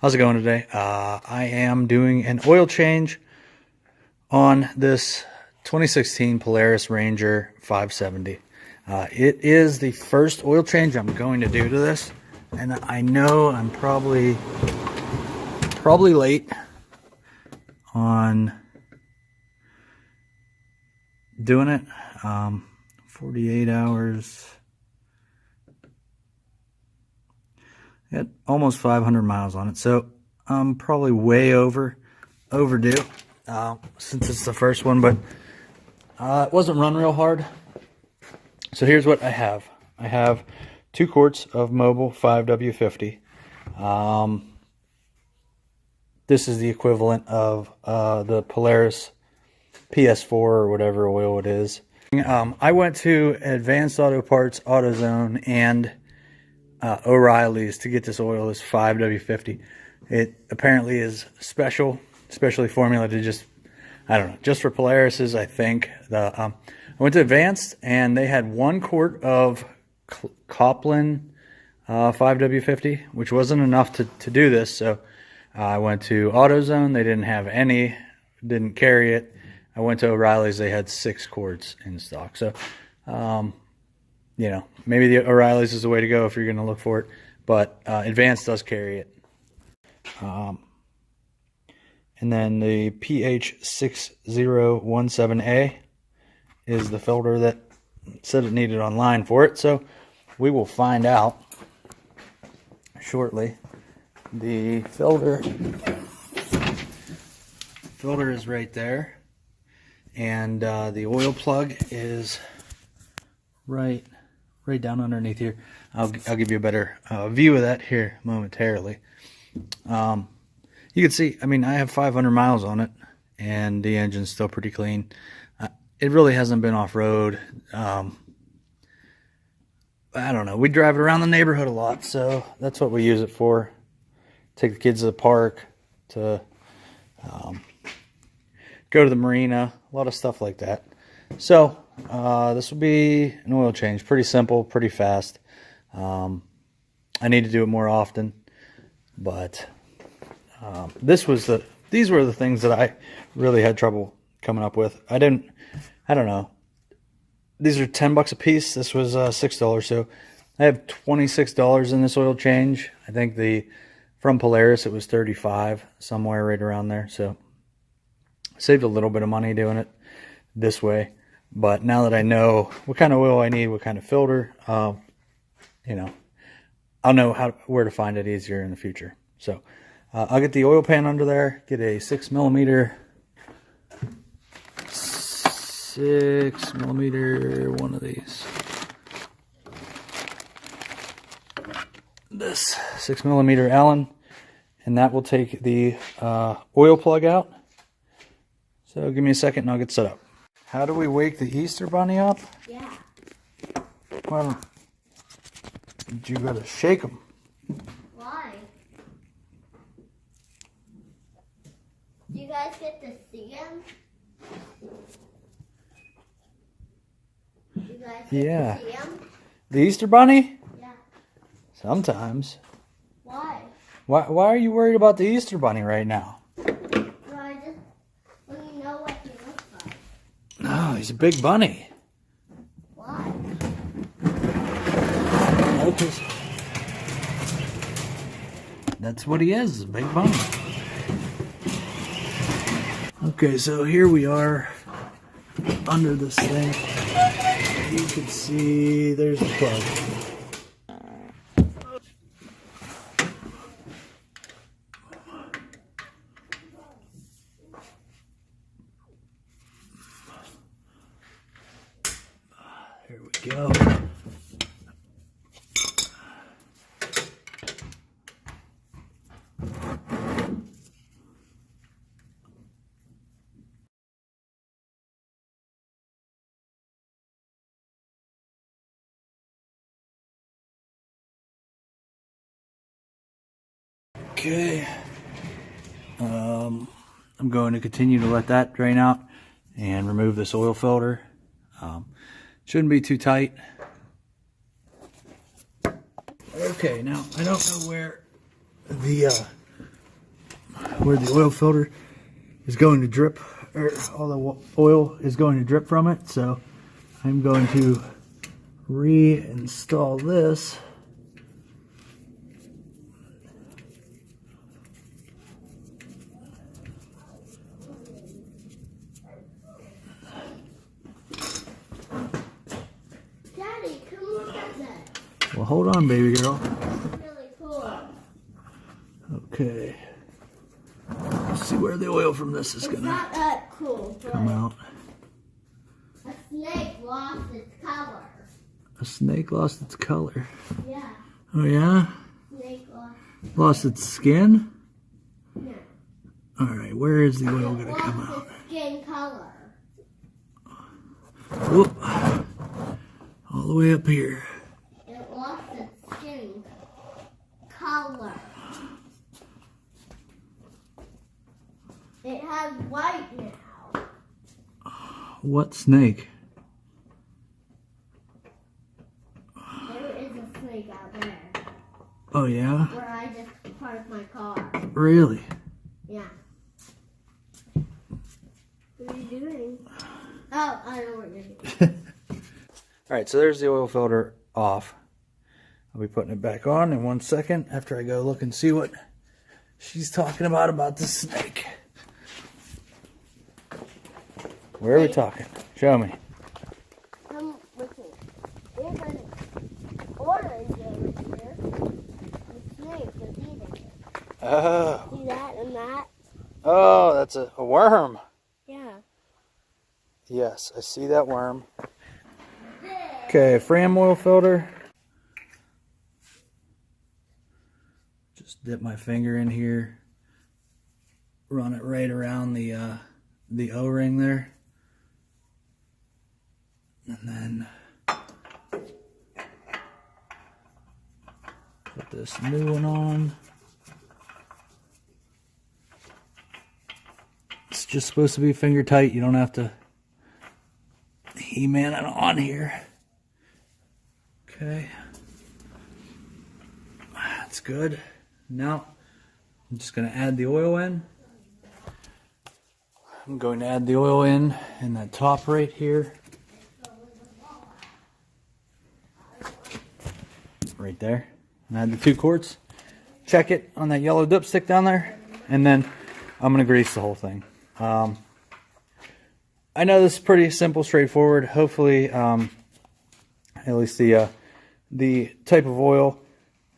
How's it going today? I am doing an oil change on this 2016 Polaris Ranger 570. It is the first oil change I'm going to do to this, and I know I'm probably late on doing it. 48 hours. Got almost 500 miles on it, so I'm probably way overdue since it's the first one, but it wasn't run real hard. So here's what I have. I have 2 quarts of Mobil 5W50. This is the equivalent of the Polaris PS4 or whatever oil it is. I went to Advanced Auto Parts, AutoZone, and O'Reilly's to get this oil, this 5W50. It apparently is specially formulated just, I don't know, just for Polarises, I think. I went to Advanced, and they had 1 quart of Copland 5W50, which wasn't enough to do this, so I went to AutoZone. They didn't have any, didn't carry it. I went to O'Reilly's. They had 6 quarts in stock. So, you know, maybe the O'Reilly's is the way to go if you're going to look for it. But Advanced does carry it. And then the PH6017A is the filter that said it needed online for it. So we will find out shortly. The filter is right there. And the oil plug is right down underneath here. I'll give you a better view of that here momentarily. You can see, I mean, I have 500 miles on it, and the engine's still pretty clean. It really hasn't been off-road. I don't know. We drive it around the neighborhood a lot, so that's what we use it for. Take the kids to the park, to go to the marina, a lot of stuff like that. So this will be an oil change. Pretty simple, pretty fast. I need to do it more often, but these were the things that I really had trouble coming up with. I don't know. These are $10 a piece. This was $6, so I have $26 in this oil change. I think from Polaris it was $35, somewhere right around there. So saved a little bit of money doing it this way. But now that I know what kind of oil I need, what kind of filter, you know, I'll know where to find it easier in the future. So I'll get the oil pan under there, get a 6mm one of these. This 6mm Allen, and that will take the oil plug out. So give me a second and I'll get set up. How do we wake the Easter Bunny up? Yeah. Well, you gotta shake him. Why? Do you guys get to see him? Do you guys get to see him? The Easter Bunny? Yeah. Sometimes. Why? Why are you worried about the Easter Bunny right now? Well, I just want to know what he looks like. No, he's a big bunny. Why? Because that's what he is, a big bunny. Okay, so here we are under this thing. You can see there's the plug. Here we go. Okay. I'm going to continue to let that drain out and remove this oil filter. Shouldn't be too tight. Okay, now I don't know where the where the oil filter is going to drip, or all the oil is going to drip from it. So I'm going to reinstall this. Daddy, come look at that. Well, hold on, baby girl. It's really cool. Okay. Let's see where the oil from this is It's gonna not that cool, but come out. a snake lost its color. A snake lost its color. Yeah, Oh yeah? snake lost. Lost its skin? No. Alright, where is the oil It gonna come lost out? its skin color. Whoop. All the way up here. It lost its skin color. It has white now. What snake? There is a snake out there Oh yeah? where I just parked my car. Really? Yeah. What are you doing? Oh, I know what you're doing. Alright, so there's the oil filter off. I'll be putting it back on in 1 second after I go look and see what she's talking about the snake. Where are we talking? Show me. Come with me. There's an orange over here. The snake is eating it. Oh. See that and that? Oh, that's a worm. Yeah. Yes, I see that worm. Okay, Fram oil filter. Just dip my finger in here. Run it right around the O-ring there. And then put this new one on. It's just supposed to be finger tight. You don't have to He-Man it on here. Okay. That's good. Now, I'm just going to add the oil in. I'm going to add the oil in that top right here. Right there. And add the 2 quarts. Check it on that yellow dipstick down there. And then I'm going to grease the whole thing. I know this is pretty simple, straightforward. Hopefully, at least the type of oil,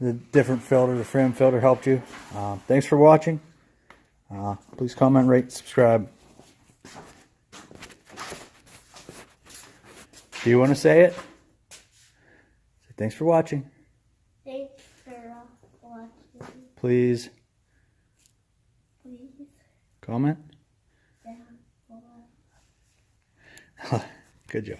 the different filter, the Fram filter helped you. Thanks for watching. Please comment, rate, subscribe. Do you want to say it? Say thanks for watching. Thanks for watching. Please Please comment. down below. Good job.